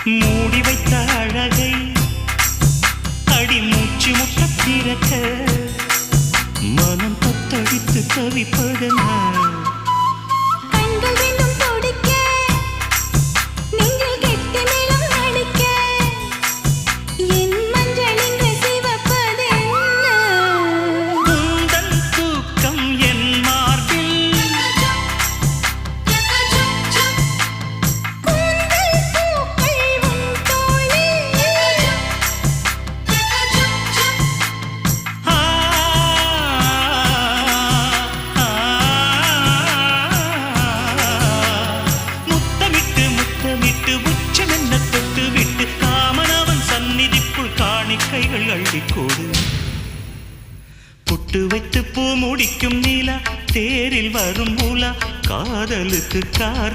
மூடி வைத்த அழகை அடி மூச்சு முட்ட பிறக்க மனம் தத்தடித்து தவிப்பதென்ன கைகள் அள்ளிக்கோடு புட்டு வைத்து பூ முடிக்கும் நீலா தேரில் வரும் மூலா காதலுக்கு கார்